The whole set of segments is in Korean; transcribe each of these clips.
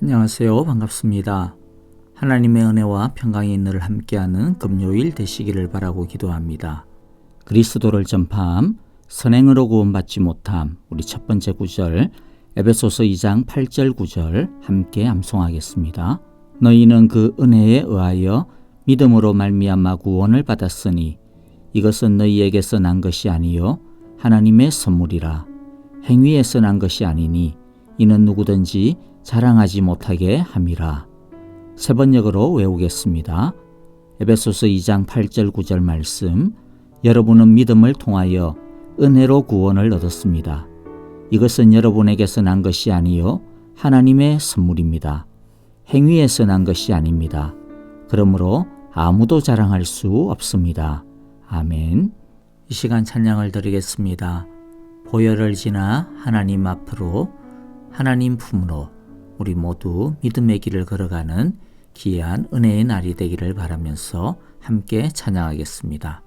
안녕하세요. 반갑습니다. 하나님의 은혜와 평강이 늘 함께하는 금요일 되시기를 바라고 기도합니다. 그리스도를 전파함, 선행으로 구원받지 못함. 우리 첫 번째 구절 에베소서 2장 8절 9절 함께 암송하겠습니다. 너희는 그 은혜에 의하여 믿음으로 말미암아 구원을 받았으니 이것은 너희에게서 난 것이 아니요 하나님의 선물이라. 행위에서 난 것이 아니니 이는 누구든지 자랑하지 못하게 함이라. 세 번역으로 외우겠습니다. 에베소서 2장 8절 9절 말씀. 여러분은 믿음을 통하여 은혜로 구원을 얻었습니다. 이것은 여러분에게서 난 것이 아니요 하나님의 선물입니다. 행위에서 난 것이 아닙니다. 그러므로 아무도 자랑할 수 없습니다. 아멘. 이 시간 찬양을 드리겠습니다. 보혈을 지나 하나님 앞으로, 하나님 품으로 우리 모두 믿음의 길을 걸어가는 귀한 은혜의 날이 되기를 바라면서 함께 찬양하겠습니다.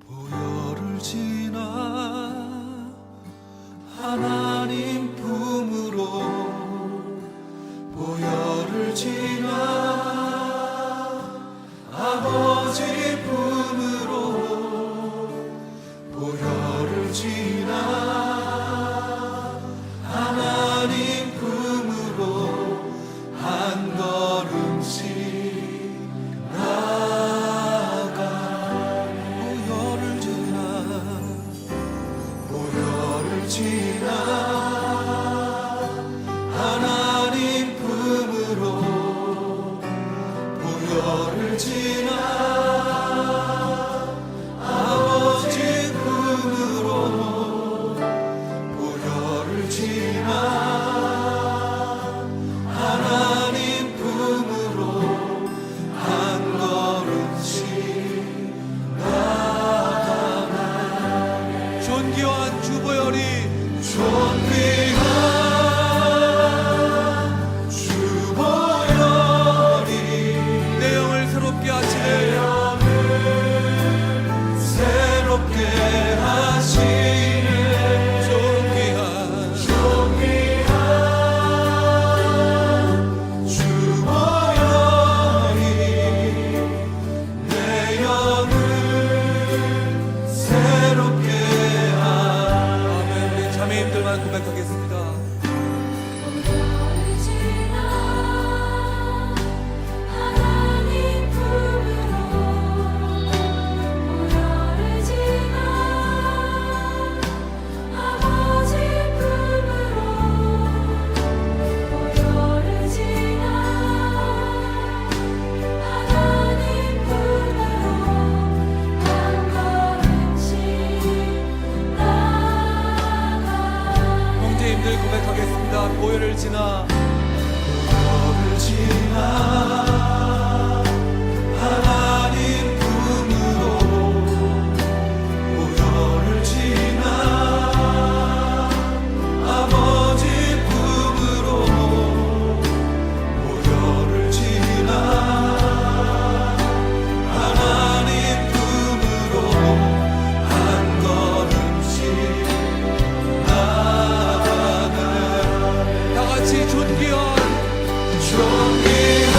보혈을 지나 하나님 품으로, 보혈을 지나 아버지 품으로, 보혈을 지나 하나님 품으로 한 걸음씩 나아가. 보혈을 지나, 보혈을 지나 하나님 품으로, 보혈을 지나 아버지 품으로, 보혈을 지나 하나님 품으로 한 걸음씩 나아가네. 존귀한 주보혈이, 존귀한 주보혈이 내 영을 새롭게 하시네. 새롭게 하시네. 존귀한 주보혈이 내 영을 새롭게 아멘. 우리 자매님들만 고백하겠습니다. 보혈을 지나 하나님 품으로, 보혈을 지나 아버지 품으로, 보혈을 지나 하나님 품으로 한 걸음씩 나아가네. 형제님들 고백하겠습니다. 보혈을 지나, 보혈을 지나 하나님 품으로, 보혈을 지나 아버지 품으로, 보혈을 지나 하나님 품으로 한 걸음씩 나아가네. 다 같이 존귀한, 존귀한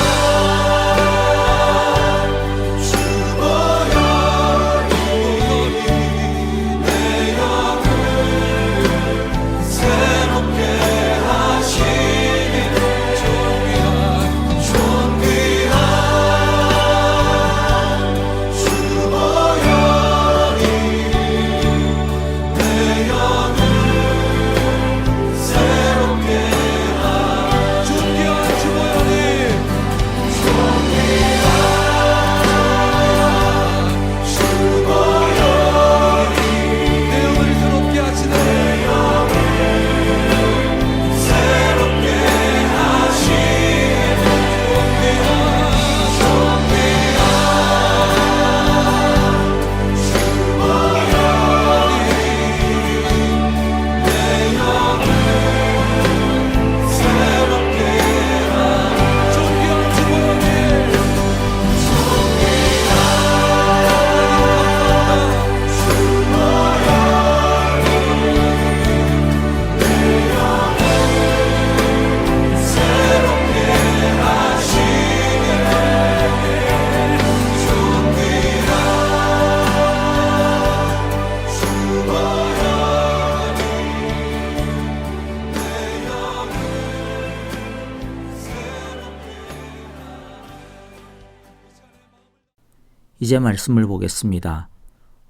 이제 말씀을 보겠습니다.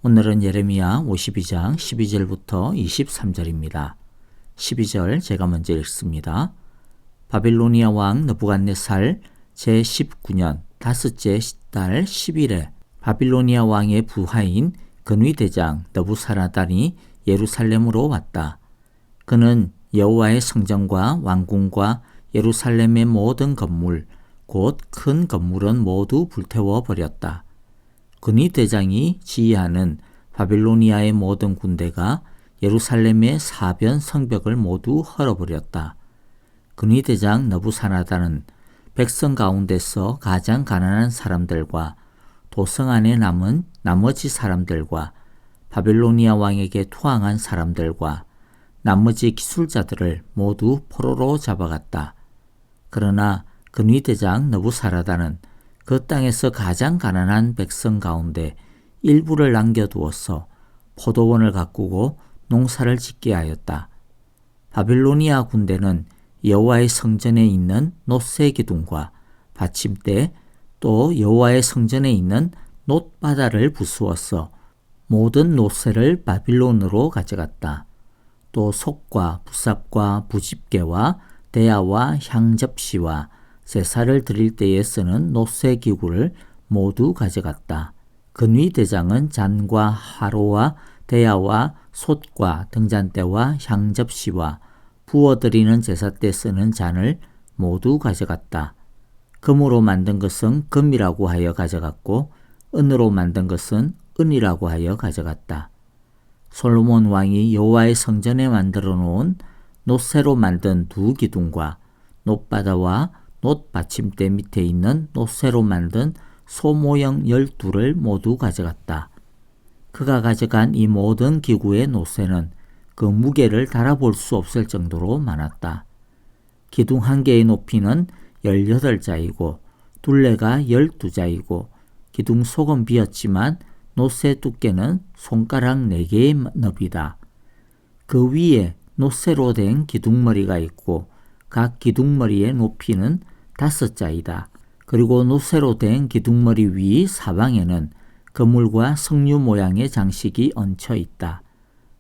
오늘은 예레미야 52장 12절부터 23절입니다. 12절 제가 먼저 읽습니다. 바빌로니아 왕 느부갓네살 제19년 다섯째 달 10일에 바빌로니아 왕의 부하인 근위대장 느부사라단이 예루살렘으로 왔다. 그는 여호와의 성전과 왕궁과 예루살렘의 모든 건물, 곧 큰 건물은 모두 불태워 버렸다. 근위대장이 지휘하는 바빌로니아의 모든 군대가 예루살렘의 사변 성벽을 모두 헐어버렸다. 근위대장 느부사라단은 백성 가운데서 가장 가난한 사람들과 도성 안에 남은 나머지 사람들과 바빌로니아 왕에게 투항한 사람들과 나머지 기술자들을 모두 포로로 잡아갔다. 그러나 근위대장 느부사라단은 그 땅에서 가장 가난한 백성 가운데 일부를 남겨두어서 포도원을 가꾸고 농사를 짓게 하였다. 바빌로니아 군대는 여호와의 성전에 있는 놋새 기둥과 받침대 또 여호와의 성전에 있는 놋바다를 부수어서 모든 놋새를 바빌론으로 가져갔다. 또 속과 부삽과 부집개와 대야와 향접시와 제사를 드릴 때에 쓰는 놋새 기구를 모두 가져갔다. 근위대장은 잔과 화로와 대야와 솥과 등잔대와 향접시와 부어드리는 제사 때 쓰는 잔을 모두 가져갔다. 금으로 만든 것은 금이라고 하여 가져갔고 은으로 만든 것은 은이라고 하여 가져갔다. 솔로몬 왕이 여호와의 성전에 만들어 놓은 놋새로 만든 두 기둥과 놋바다와 놋 받침대 밑에 있는 놋새로 만든 소 모형 12를 모두 가져갔다. 그가 가져간 이 모든 기구의 놋새는 그 무게를 달아볼 수 없을 정도로 많았다. 기둥 한 개의 높이는 18자이고 둘레가 12자이고 기둥 속은 비었지만 놋새 두께는 손가락 4개의 너비다. 그 위에 놋새로 된 기둥머리가 있고 각 기둥머리의 높이는 5자이다. 그리고 놋새로 된 기둥머리 위 사방에는 그물과 석류 모양의 장식이 얹혀 있다.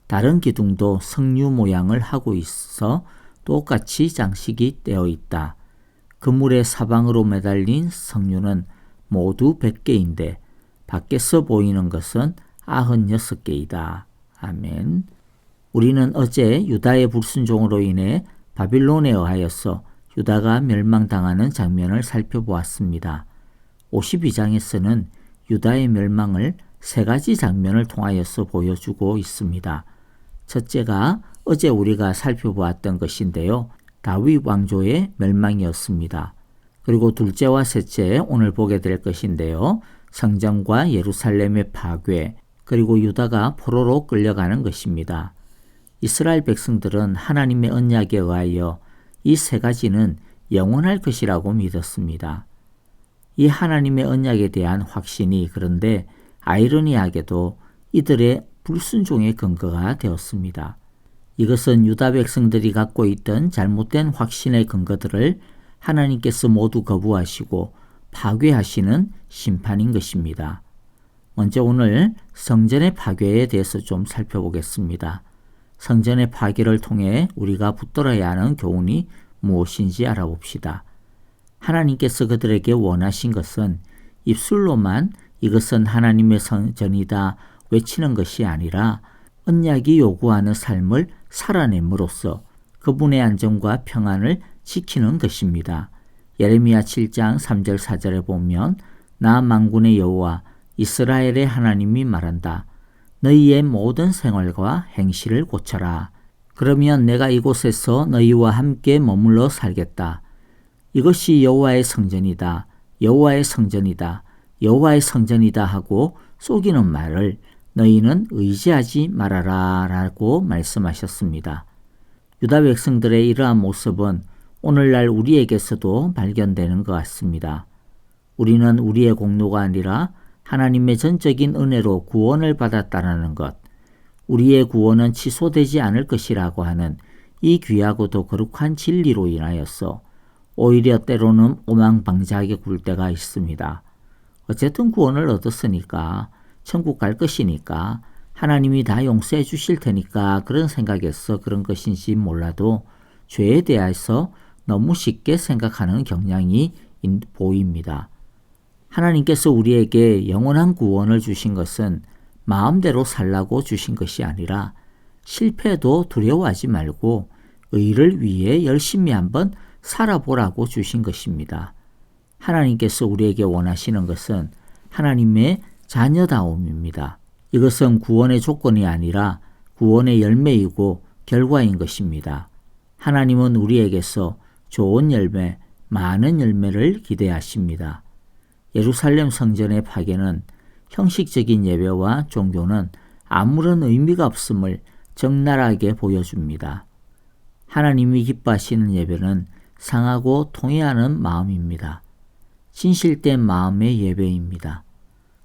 다른 기둥도 석류 모양을 하고 있어 똑같이 장식이 되어 있다. 그물의 사방으로 매달린 석류는 모두 100개인데 밖에서 보이는 것은 96개이다. 아멘. 우리는 어제 유다의 불순종으로 인해 바빌론에 의하여서 유다가 멸망당하는 장면을 살펴보았습니다. 52장에서는 유다의 멸망을 3가지 장면을 통하여서 보여주고 있습니다. 첫째가 어제 우리가 살펴보았던 것인데요. 다윗 왕조의 멸망이었습니다. 그리고 둘째와 셋째 오늘 보게 될 것인데요. 성전과 예루살렘의 파괴, 그리고 유다가 포로로 끌려가는 것입니다. 이스라엘 백성들은 하나님의 언약에 의하여 이 3가지는 영원할 것이라고 믿었습니다. 이 하나님의 언약에 대한 확신이 그런데 아이러니하게도 이들의 불순종의 근거가 되었습니다. 이것은 유다 백성들이 갖고 있던 잘못된 확신의 근거들을 하나님께서 모두 거부하시고 파괴하시는 심판인 것입니다. 먼저 오늘 성전의 파괴에 대해서 좀 살펴보겠습니다. 성전의 파괴를 통해 우리가 붙들어야 하는 교훈이 무엇인지 알아봅시다. 하나님께서 그들에게 원하신 것은 입술로만 이것은 하나님의 성전이다 외치는 것이 아니라 언약이 요구하는 삶을 살아냄으로써 그분의 안전과 평안을 지키는 것입니다. 예레미야 7장 3절 4절에 보면 나 만군의 여호와 이스라엘의 하나님이 말한다. 너희의 모든 생활과 행실을 고쳐라. 그러면 내가 이곳에서 너희와 함께 머물러 살겠다. 이것이 여호와의 성전이다. 여호와의 성전이다. 여호와의 성전이다 하고 속이는 말을 너희는 의지하지 말아라 라고 말씀하셨습니다. 유다 백성들의 이러한 모습은 오늘날 우리에게서도 발견되는 것 같습니다. 우리는 우리의 공로가 아니라 하나님의 전적인 은혜로 구원을 받았다는 것, 우리의 구원은 취소되지 않을 것이라고 하는 이 귀하고도 거룩한 진리로 인하여서 오히려 때로는 오망방자하게 굴 때가 있습니다. 어쨌든 구원을 얻었으니까 천국 갈 것이니까 하나님이 다 용서해 주실 테니까 그런 생각에서 그런 것인지 몰라도 죄에 대해서 너무 쉽게 생각하는 경향이 보입니다. 하나님께서 우리에게 영원한 구원을 주신 것은 마음대로 살라고 주신 것이 아니라 실패도 두려워하지 말고 의를 위해 열심히 한번 살아보라고 주신 것입니다. 하나님께서 우리에게 원하시는 것은 하나님의 자녀다움입니다. 이것은 구원의 조건이 아니라 구원의 열매이고 결과인 것입니다. 하나님은 우리에게서 좋은 열매, 많은 열매를 기대하십니다. 예루살렘 성전의 파괴는 형식적인 예배와 종교는 아무런 의미가 없음을 적나라하게 보여줍니다. 하나님이 기뻐하시는 예배는 상하고 통회하는 마음입니다. 진실된 마음의 예배입니다.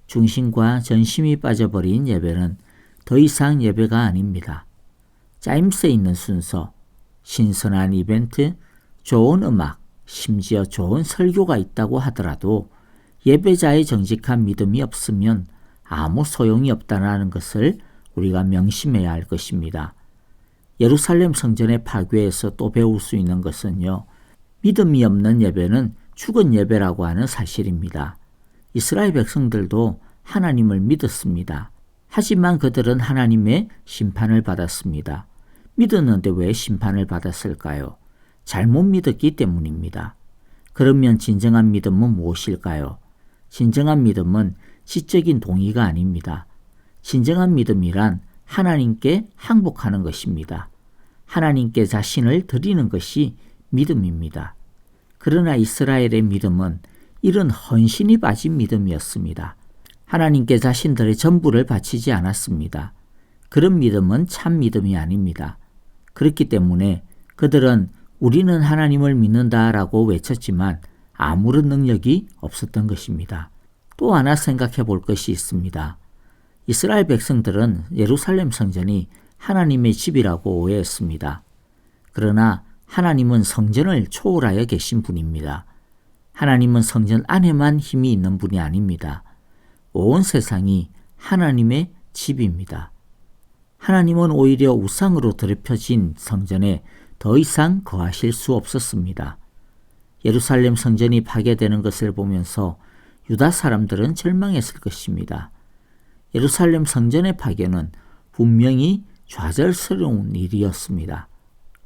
중심과 전심이 빠져버린 예배는 더 이상 예배가 아닙니다. 짜임새 있는 순서, 신선한 이벤트, 좋은 음악, 심지어 좋은 설교가 있다고 하더라도 예배자의 정직한 믿음이 없으면 아무 소용이 없다는 것을 우리가 명심해야 할 것입니다. 예루살렘 성전의 파괴에서 또 배울 수 있는 것은요, 믿음이 없는 예배는 죽은 예배라고 하는 사실입니다. 이스라엘 백성들도 하나님을 믿었습니다. 하지만 그들은 하나님의 심판을 받았습니다. 믿었는데 왜 심판을 받았을까요? 잘못 믿었기 때문입니다. 그러면 진정한 믿음은 무엇일까요? 진정한 믿음은 지적인 동의가 아닙니다. 진정한 믿음이란 하나님께 항복하는 것입니다. 하나님께 자신을 드리는 것이 믿음입니다. 그러나 이스라엘의 믿음은 이런 헌신이 빠진 믿음이었습니다. 하나님께 자신들의 전부를 바치지 않았습니다. 그런 믿음은 참 믿음이 아닙니다. 그렇기 때문에 그들은 우리는 하나님을 믿는다라고 외쳤지만 아무런 능력이 없었던 것입니다. 또 하나 생각해 볼 것이 있습니다. 이스라엘 백성들은 예루살렘 성전이 하나님의 집이라고 오해했습니다. 그러나 하나님은 성전을 초월하여 계신 분입니다. 하나님은 성전 안에만 힘이 있는 분이 아닙니다. 온 세상이 하나님의 집입니다. 하나님은 오히려 우상으로 더럽혀진 성전에 더 이상 거하실 수 없었습니다. 예루살렘 성전이 파괴되는 것을 보면서 유다 사람들은 절망했을 것입니다. 예루살렘 성전의 파괴는 분명히 좌절스러운 일이었습니다.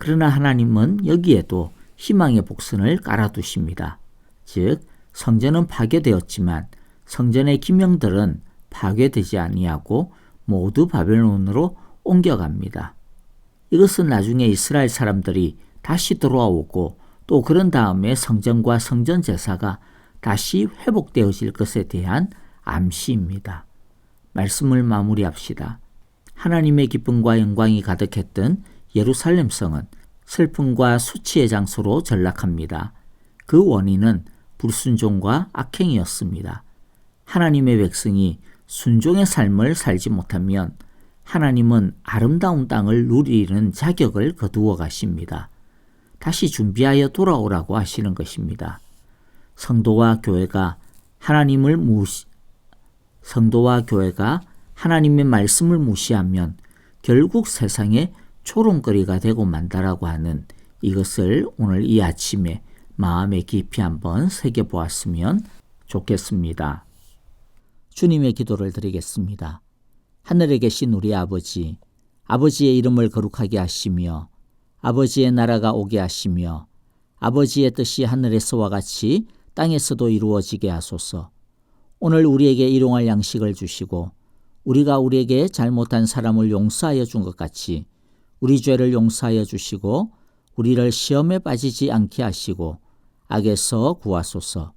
그러나 하나님은 여기에도 희망의 복선을 깔아두십니다. 즉, 성전은 파괴되었지만 성전의 기명들은 파괴되지 아니하고 모두 바벨론으로 옮겨갑니다. 이것은 나중에 이스라엘 사람들이 다시 돌아오고 또 그런 다음에 성전과 성전 제사가 다시 회복되어질 것에 대한 암시입니다. 말씀을 마무리합시다. 하나님의 기쁨과 영광이 가득했던 예루살렘 성은 슬픔과 수치의 장소로 전락합니다. 그 원인은 불순종과 악행이었습니다. 하나님의 백성이 순종의 삶을 살지 못하면 하나님은 아름다운 땅을 누리는 자격을 거두어 가십니다. 다시 준비하여 돌아오라고 하시는 것입니다. 성도와 교회가 하나님의 말씀을 무시하면 결국 세상의 조롱거리가 되고 만다라고 하는 이것을 오늘 이 아침에 마음에 깊이 한번 새겨보았으면 좋겠습니다. 주님의 기도를 드리겠습니다. 하늘에 계신 우리 아버지, 아버지의 이름을 거룩하게 하시며 아버지의 나라가 오게 하시며 아버지의 뜻이 하늘에서와 같이 땅에서도 이루어지게 하소서. 오늘 우리에게 일용할 양식을 주시고 우리가 우리에게 잘못한 사람을 용서하여 준 것 같이 우리 죄를 용서하여 주시고 우리를 시험에 빠지지 않게 하시고 악에서 구하소서.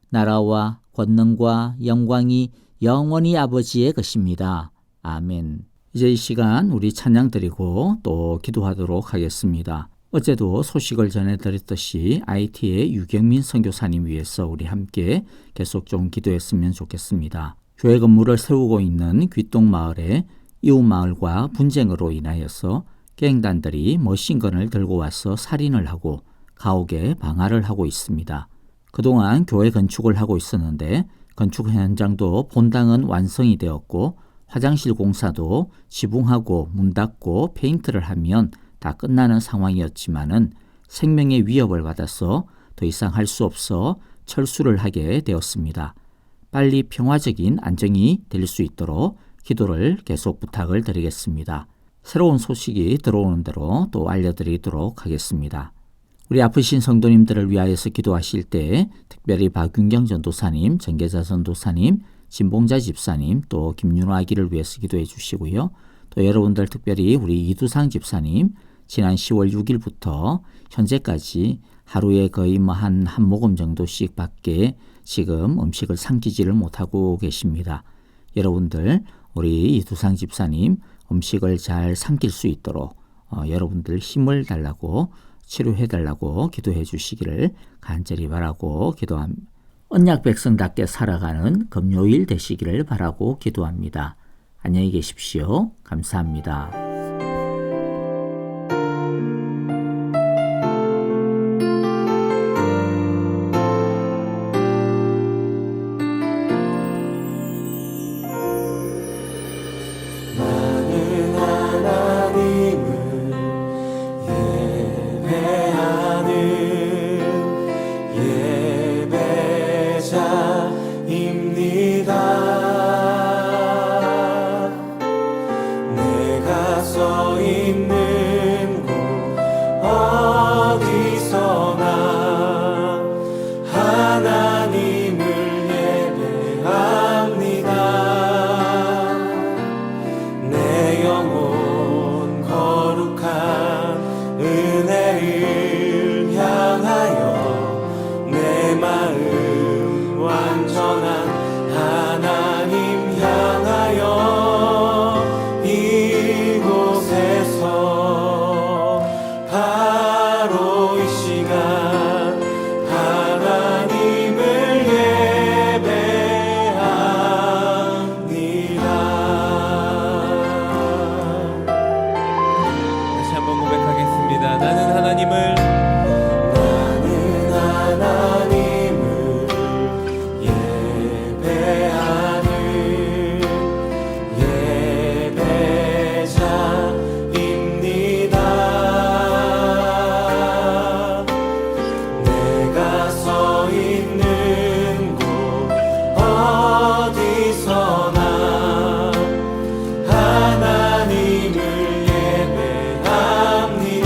나라와 권능과 영광이 영원히 아버지의 것입니다. 아멘. 이제 이 시간 우리 찬양 드리고 또 기도하도록 하겠습니다. 어제도 소식을 전해드렸듯이 IT의 유경민 선교사님 위해서 우리 함께 계속 좀 기도했으면 좋겠습니다. 교회 건물을 세우고 있는 귀동마을에 이웃마을과 분쟁으로 인하여서 갱단들이 머신건을 들고 와서 살인을 하고 가옥에 방화를 하고 있습니다. 그동안 교회 건축을 하고 있었는데 건축 현장도 본당은 완성이 되었고 화장실 공사도 지붕하고 문 닫고 페인트를 하면 다 끝나는 상황이었지만은 생명의 위협을 받아서 더 이상 할 수 없어 철수를 하게 되었습니다. 빨리 평화적인 안정이 될 수 있도록 기도를 계속 부탁을 드리겠습니다. 새로운 소식이 들어오는 대로 또 알려드리도록 하겠습니다. 우리 아프신 성도님들을 위하여서 기도하실 때 특별히 박윤경 전도사님, 정계자 전도사님, 진봉자 집사님, 또 김윤호 아기를 위해서 기도해 주시고요. 또 여러분들 특별히 우리 이두상 집사님 지난 10월 6일부터 현재까지 하루에 거의 한 모금 정도씩 밖에 지금 음식을 삼키지를 못하고 계십니다. 여러분들 우리 이두상 집사님 음식을 잘 삼킬 수 있도록 여러분들 힘을 달라고 치료해 달라고 기도해 주시기를 간절히 바라고 기도합니다. 언약 백성답게 살아가는 금요일 되시기를 바라고 기도합니다. 안녕히 계십시오. 감사합니다. 나는 하나님을 예배하는 예배자입니다. 내가 서 있는 곳 어디서나 하나님을 예배합니다. 내 영혼 거룩한 은혜를 향하여 내 마음 완전한 하나님 향하여 이곳에서 바로 이 시간 하나님을 예배합니다. 다시 한번 고백하겠습니다. 나는 하나님을 예배하는 예배자입니다. 내가 서 있는 곳 어디서나 하나님을 예배합니다.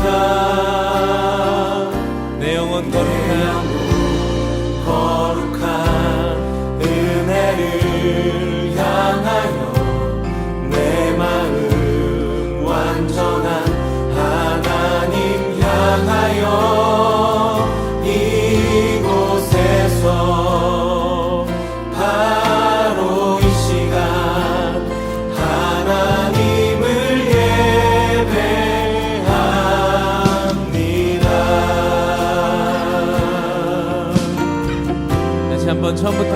내 영혼 거룩한 은혜를 향하여 내 마음 완전한 하나님 향하여 이곳에서 바로 이 시간 하나님을 예배합니다. 다시 한번 처음부터